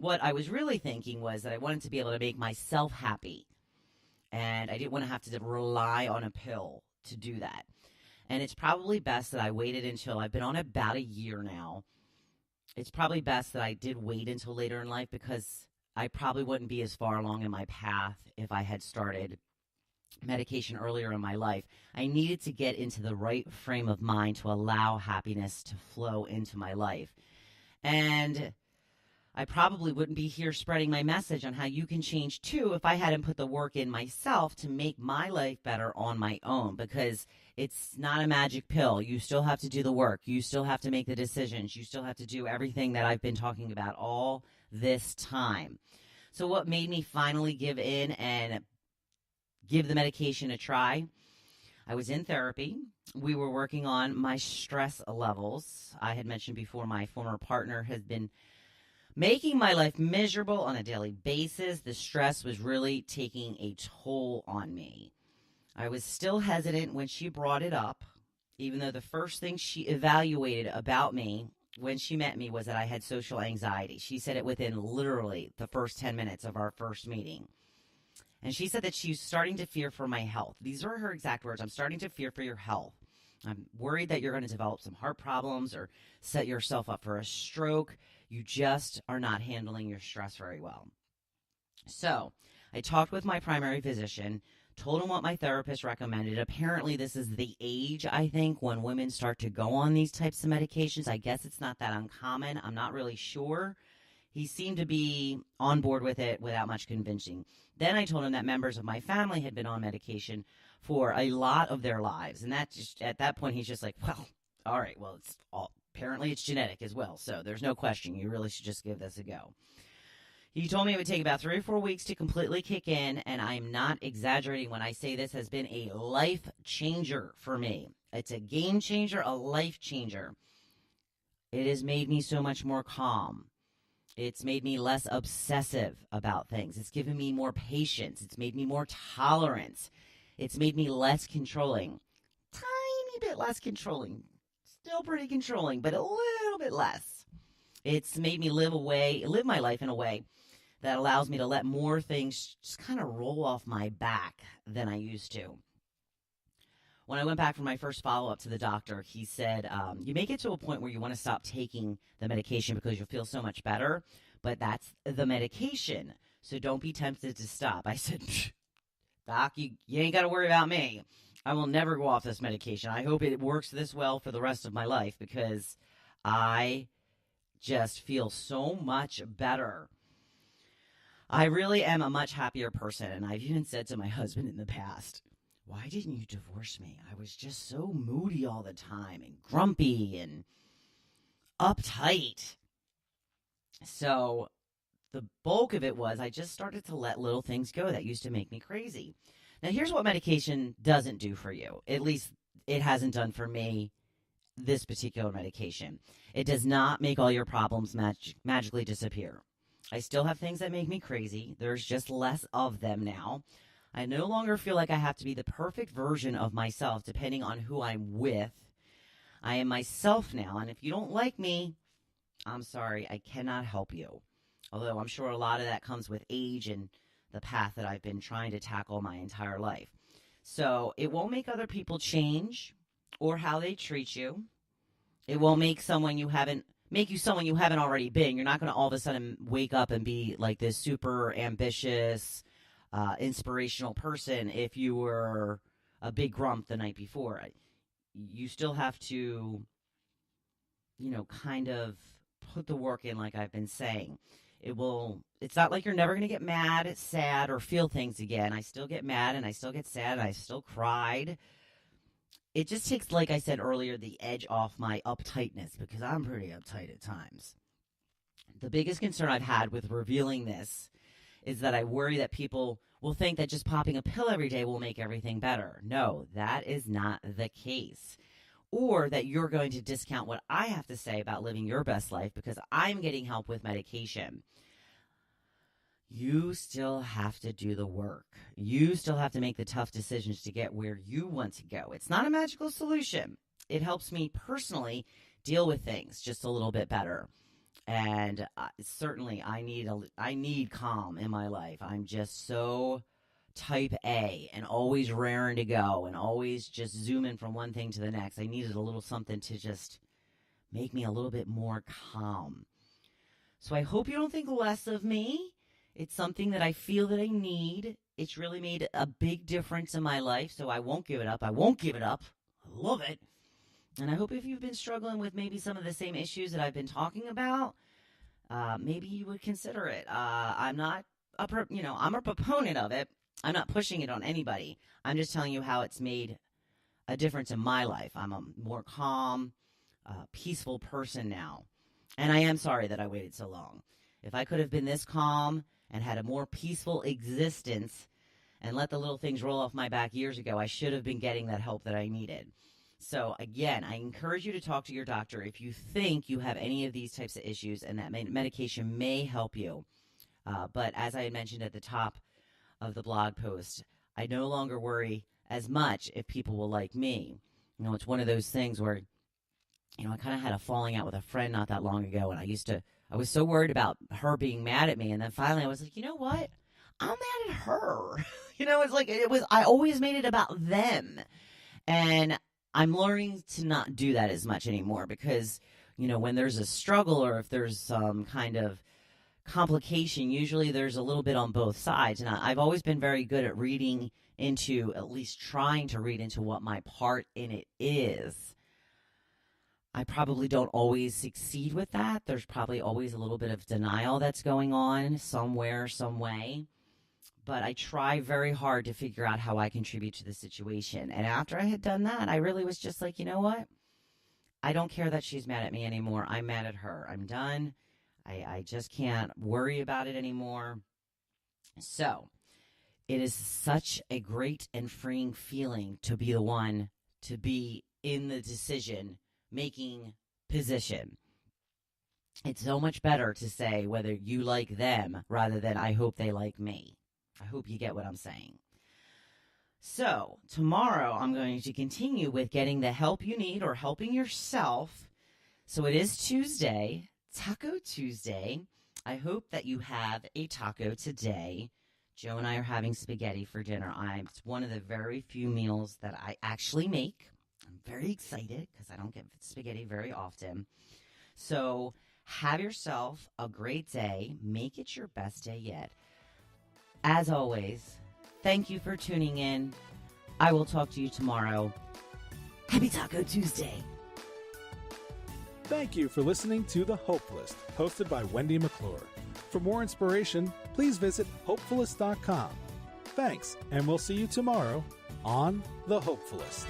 what I was really thinking was that I wanted to be able to make myself happy. And I didn't want to have to rely on a pill to do that. And it's probably best that I waited until I've been on it about a year now. It's probably best that I did wait until later in life because I probably wouldn't be as far along in my path if I had started medication earlier in my life. I needed to get into the right frame of mind to allow happiness to flow into my life. And I probably wouldn't be here spreading my message on how you can change too if I hadn't put the work in myself to make my life better on my own, because it's not a magic pill. You still have to do the work. You still have to make the decisions. You still have to do everything that I've been talking about all this time. So what made me finally give in and give the medication a try? I was in therapy. We were working on my stress levels. I had mentioned before my former partner has been making my life miserable on a daily basis. The stress was really taking a toll on me. I was still hesitant when she brought it up, even though the first thing she evaluated about me when she met me was that I had social anxiety. She said it within literally the first 10 minutes of our first meeting. And she said that she's starting to fear for my health. These are her exact words. I'm starting to fear for your health. I'm worried that you're going to develop some heart problems or set yourself up for a stroke. You just are not handling your stress very well. So I talked with my primary physician, told him what my therapist recommended. Apparently, this is the age, I think, when women start to go on these types of medications. I guess it's not that uncommon. I'm not really sure. He seemed to be on board with it without much convincing. Then I told him that members of my family had been on medication for a lot of their lives. And that just, at that point, he's just like, well, all right, well, apparently it's genetic as well. So there's no question. You really should just give this a go. He told me it would take about 3 or 4 weeks to completely kick in. And I'm not exaggerating when I say this has been a life changer for me. It's a game changer, a life changer. It has made me so much more calm. It's made me less obsessive about things. It's given me more patience. It's made me more tolerant. It's made me less controlling. Tiny bit less controlling. Still pretty controlling, but a little bit less. It's made me live my life in a way that allows me to let more things just kind of roll off my back than I used to. When I went back for my first follow-up to the doctor, he said, you may get to a point where you want to stop taking the medication because you'll feel so much better, but that's the medication, so don't be tempted to stop. I said, Doc, you ain't got to worry about me. I will never go off this medication. I hope it works this well for the rest of my life because I just feel so much better. I really am a much happier person, and I've even said to my husband in the past, why didn't you divorce me? I was just so moody all the time and grumpy and uptight. So the bulk of it was I just started to let little things go that used to make me crazy. Now, here's what medication doesn't do for you. At least it hasn't done for me, this particular medication. It does not make all your problems magically disappear. I still have things that make me crazy. There's just less of them now. I no longer feel like I have to be the perfect version of myself depending on who I'm with. I am myself now, and if you don't like me, I'm sorry, I cannot help you. Although I'm sure a lot of that comes with age and the path that I've been trying to tackle my entire life. So it won't make other people change or how they treat you. It won't make you someone you haven't already been. You're not going to all of a sudden wake up and be like this super ambitious, inspirational person if you were a big grump the night before. You still have to, kind of put the work in like I've been saying. It's not like you're never going to get mad, sad, or feel things again. I still get mad and I still get sad and I still cried. It just takes, like I said earlier, the edge off my uptightness because I'm pretty uptight at times. The biggest concern I've had with revealing this is that I worry that people will think that just popping a pill every day will make everything better. No, that is not the case. Or that you're going to discount what I have to say about living your best life because I'm getting help with medication. You still have to do the work. You still have to make the tough decisions to get where you want to go. It's not a magical solution. It helps me personally deal with things just a little bit better. And certainly I need calm in my life. I'm just so type A and always raring to go and always just zooming from one thing to the next. I needed a little something to just make me a little bit more calm. So I hope you don't think less of me. It's something that I feel that I need. It's really made a big difference in my life, so I won't give it up. I won't give it up. I love it. And I hope if you've been struggling with maybe some of the same issues that I've been talking about, maybe you would consider it. I'm not I'm a proponent of it. I'm not pushing it on anybody. I'm just telling you how it's made a difference in my life. I'm a more calm, peaceful person now. And I am sorry that I waited so long. If I could have been this calm and had a more peaceful existence and let the little things roll off my back years ago, I should have been getting that help that I needed. So again, I encourage you to talk to your doctor if you think you have any of these types of issues and that medication may help you. But as I had mentioned at the top of the blog post, I no longer worry as much if people will like me. You know, it's one of those things where, you know, I kind of had a falling out with a friend not that long ago, and I was so worried about her being mad at me, and then finally I was like, you know what? I'm mad at her. You know, it's like I always made it about them. And I'm learning to not do that as much anymore because, you know, when there's a struggle or if there's some kind of complication, usually there's a little bit on both sides. And I've always been very good at reading into, at least trying to read into what my part in it is. I probably don't always succeed with that. There's probably always a little bit of denial that's going on somewhere, some way. But I try very hard to figure out how I contribute to the situation. And after I had done that, I really was just like, you know what? I don't care that she's mad at me anymore. I'm mad at her. I'm done. I just can't worry about it anymore. So it is such a great and freeing feeling to be the one to be in the decision-making position. It's so much better to say whether you like them rather than I hope they like me. I hope you get what I'm saying. So tomorrow I'm going to continue with getting the help you need or helping yourself. So it is Tuesday, Taco Tuesday. I hope that you have a taco today. Joe and I are having spaghetti for dinner. It's one of the very few meals that I actually make. I'm very excited because I don't get spaghetti very often. So have yourself a great day. Make it your best day yet. As always, thank you for tuning in. I will talk to you tomorrow. Happy Taco Tuesday. Thank you for listening to The Hopefulist, hosted by Wendy McClure. For more inspiration, please visit hopefulist.com. Thanks, and we'll see you tomorrow on The Hopefulist.